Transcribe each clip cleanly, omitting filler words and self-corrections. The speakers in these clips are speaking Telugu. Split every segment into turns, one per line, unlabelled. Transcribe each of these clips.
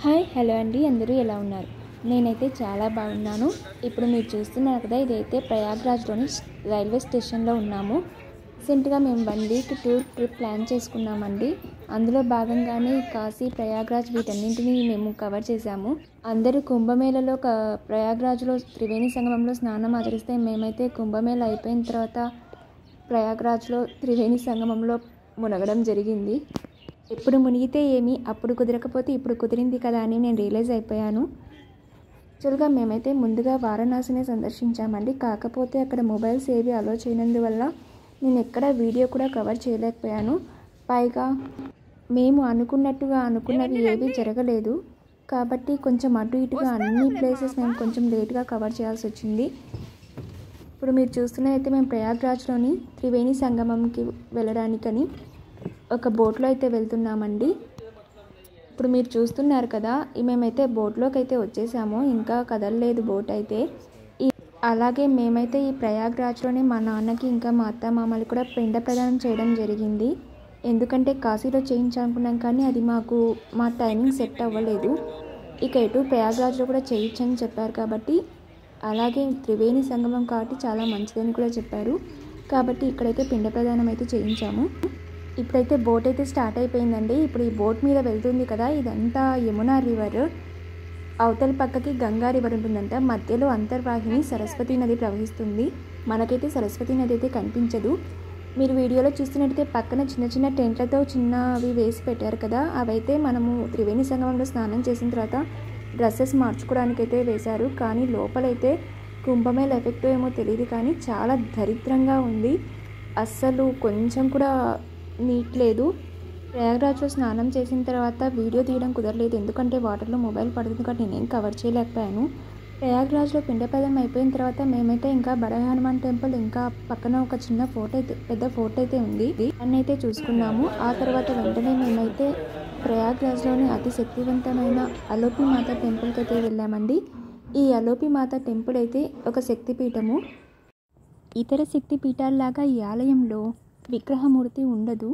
హాయ్ హలో అండి, అందరూ ఎలా ఉన్నారు? నేనైతే చాలా బాగున్నాను. ఇప్పుడు మీరు చూస్తున్నారు కదా, ఇదైతే ప్రయాగ్రాజ్లోని రైల్వే స్టేషన్లో ఉన్నాము. రీసెంట్గా మేము 1 వీక్ ట్రిప్ ప్లాన్ చేసుకున్నామండి. అందులో భాగంగానే కాశీ, ప్రయాగ్రాజ్ వీటన్నింటినీ మేము కవర్ చేశాము. అందరూ కుంభమేళలో ప్రయాగ్రాజ్లో త్రివేణి సంగమంలో స్నానం ఆచరిస్తే, మేమైతే కుంభమేళ అయిపోయిన తర్వాత ప్రయాగ్రాజ్లో త్రివేణి సంగమంలో మునగడం జరిగింది. ఎప్పుడు మునిగితే ఏమి, అప్పుడు కుదరకపోతే ఇప్పుడు కుదిరింది కదా అని నేను రియలైజ్ అయిపోయాను. యాక్చువల్గా మేమైతే ముందుగా వారణాసిని సందర్శించామండి. కాకపోతే అక్కడ మొబైల్స్ ఏవి అలో చేయనందువల్ల నేను ఎక్కడ వీడియో కూడా కవర్ చేయలేకపోయాను. పైగా మేము అనుకున్నవి ఏవి జరగలేదు. కాబట్టి కొంచెం అటు ఇటుగా అన్ని ప్లేసెస్ మేము కొంచెం లేట్గా కవర్ చేయాల్సి వచ్చింది. ఇప్పుడు మీరు చూస్తున్నదైతే మేము ప్రయాగ్రాజ్లోని త్రివేణి సంగమంకి వెళ్ళడానికని ఒక బోట్లో అయితే వెళ్తున్నామండి. ఇప్పుడు మీరు చూస్తున్నారు కదా, మేమైతే బోట్లోకి అయితే వచ్చేసాము. ఇంకా కదలలేదు బోట్ అయితే. అలాగే మేమైతే ఈ ప్రయాగ్రాజ్లోనే మా నాన్నకి ఇంకా మా అత్త మామలు కూడా పిండ ప్రదానం చేయడం జరిగింది. ఎందుకంటే కాశీలో చేయించాలనుకున్నాం కానీ అది మా టైమింగ్ సెట్ అవ్వలేదు. ఇక ఎటు ప్రయాగ్రాజ్లో కూడా చేయించని చెప్పారు కాబట్టి, అలాగే త్రివేణి సంగమం కాబట్టి చాలా మంచిదని కూడా చెప్పారు. కాబట్టి ఇక్కడైతే పిండ ప్రదానం అయితే చేయించాము. ఇప్పుడైతే బోట్ అయితే స్టార్ట్ అయిపోయిందండి. ఇప్పుడు ఈ బోట్ మీద వెళ్తుంది కదా, ఇదంతా యమునా రివర్. అవతల పక్కకి గంగా రివర్ ఉంటుందంట. మధ్యలో అంతర్వాహిని సరస్వతి నది ప్రవహిస్తుంది. మనకైతే సరస్వతి నది అయితే కనిపించదు. మీరు వీడియోలో చూస్తున్నట్టయితే పక్కన చిన్న చిన్న టెంట్లతో చిన్నవి వేసి పెట్టారు కదా, అవైతే మనము త్రివేణి సంగమంలో స్నానం చేసిన తర్వాత డ్రెస్సెస్ మార్చుకోవడానికి అయితే వేశారు. కానీ లోపలైతే కుంభమేళ ఎఫెక్ట్ ఏమో తెలియదు కానీ చాలా దరిద్రంగా ఉంది. అస్సలు కొంచెం కూడా నీట్ లేదు. ప్రయాగ్రాజ్లో స్నానం చేసిన తర్వాత వీడియో తీయడం కుదరలేదు, ఎందుకంటే వాటర్లో మొబైల్ పడుతుంది కాబట్టి నేనేం కవర్ చేయలేకపోయాను. ప్రయాగ్రాజ్లో పిండప్రదానం అయిపోయిన తర్వాత మేమైతే ఇంకా బడా హనుమాన్ టెంపుల్, ఇంకా పక్కన ఒక చిన్న పెద్ద ఫోర్ట్ అయితే ఉంది, దాన్ని అయితే చూసుకున్నాము. ఆ తర్వాత వెంటనే మేమైతే ప్రయాగ్రాజ్లోని అతి శక్తివంతమైన అలోపి మాత టెంపుల్కి అయితే వెళ్ళామండి. ఈ అలోపి మాత టెంపుల్ అయితే ఒక శక్తిపీఠము. ఇతర శక్తిపీఠాల్లాగా ఈ ఆలయంలో విగ్రహమూర్తి ఉండదు.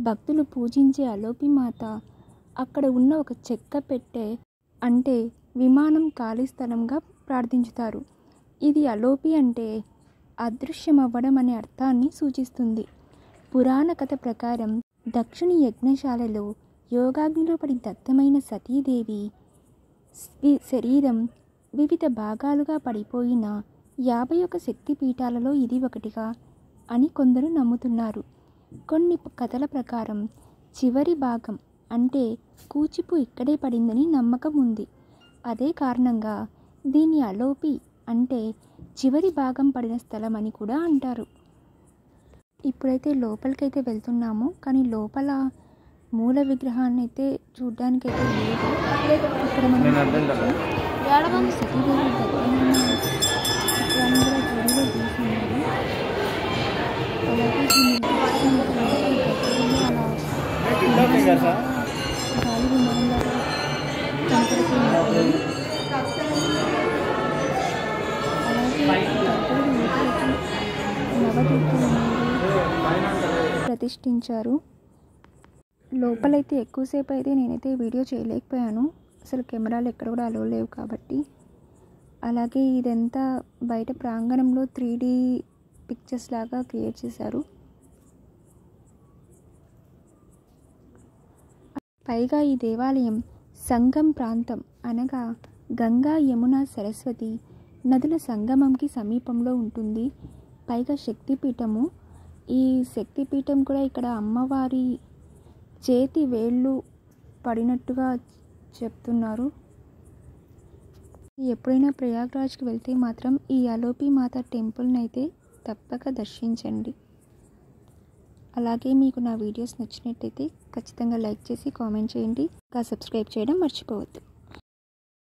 భక్తులు పూజించే అలోపి మాత అక్కడ ఉన్న ఒక చెక్క పెట్టె, అంటే విమానం ఖాళీ స్థలంగా ప్రార్థించుతారు. ఇది అలోపి అంటే అదృశ్యమవ్వడం అనే అర్థాన్ని సూచిస్తుంది. పురాణ కథ ప్రకారం దక్షిణ యజ్ఞశాలలో యోగాగ్నిలో పడి దగ్ధమైన సతీదేవి శరీరం వివిధ భాగాలుగా పడిపోయిన 51 శక్తిపీఠాలలో ఇది ఒకటిగా అని కొందరు నమ్ముతున్నారు. కొన్ని కథల ప్రకారం చివరి భాగం అంటే కూచిపు ఇక్కడే పడిందని నమ్మకం ఉంది. అదే కారణంగా దీన్ని అలోపి అంటే చివరి భాగం పడిన స్థలం అని కూడా అంటారు. ఇప్పుడైతే లోపలికైతే వెళ్తున్నాము, కానీ లోపల మూల విగ్రహాన్ని అయితే చూడ్డానికైతే లేదు. ఇక్కడ మనం సతీదేవి చిత్రాన్ని కూడా త్వరలో తీసినారు. అలాగే గాలి విమానంలాగా కనపడుతున్నారు. అలాగే నవదుర్గలను ప్రతిష్ఠించారు. లోపలైతే ఎక్కువసేపు అయితే నేనైతే వీడియో చేయలేకపోయాను, అసలు కెమెరాలు ఎక్కడ కూడా అలో లేవు కాబట్టి. అలాగే ఇదంతా బయట ప్రాంగణంలో 3D పిక్చర్స్ లాగా క్రియేట్ చేశారు. పైగా ఈ దేవాలయం సంగం ప్రాంతం, అనగా గంగా, యమున, సరస్వతి నదుల సంగమంకి సమీపంలో ఉంటుంది. పైగా శక్తిపీఠము. ఈ శక్తిపీఠం కూడా ఇక్కడ అమ్మవారి చేతి వేళ్ళు పడినట్టుగా చెప్తున్నారు. ఎప్పుడైనా ప్రయాగ్రాజ్కి వెళ్తే మాత్రం ఈ అలోపి మాత టెంపుల్ని అయితే తప్పక దర్శించండి. అలాగే మీకు నా వీడియోస్ నచ్చినట్టయితే ఖచ్చితంగా లైక్ చేసి కామెంట్ చేయండి. ఇంకా సబ్స్క్రైబ్ చేయడం మర్చిపోవద్దు.